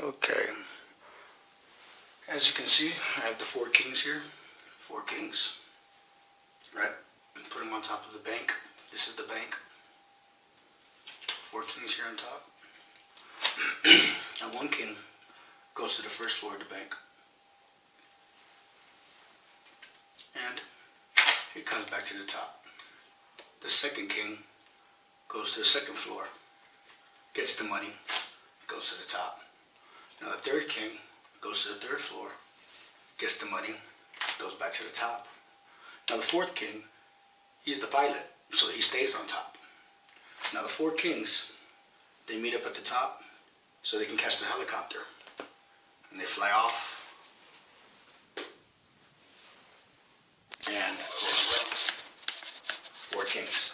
Okay, as you can see, I have the 4 kings here. 4 kings, right? Put them on top of the bank. This is the bank. 4 kings here on top. And 1 king goes to the first floor of the bank. And he comes back to the top. The 2nd king goes to the 2nd floor, gets the money, goes to the top. Now the 3rd king goes to the 3rd floor, gets the money, goes back to the top. Now the 4th king, he's the pilot, so he stays on top. Now the 4 kings, they meet up at the top so they can catch the helicopter. And they fly off. And 4 kings.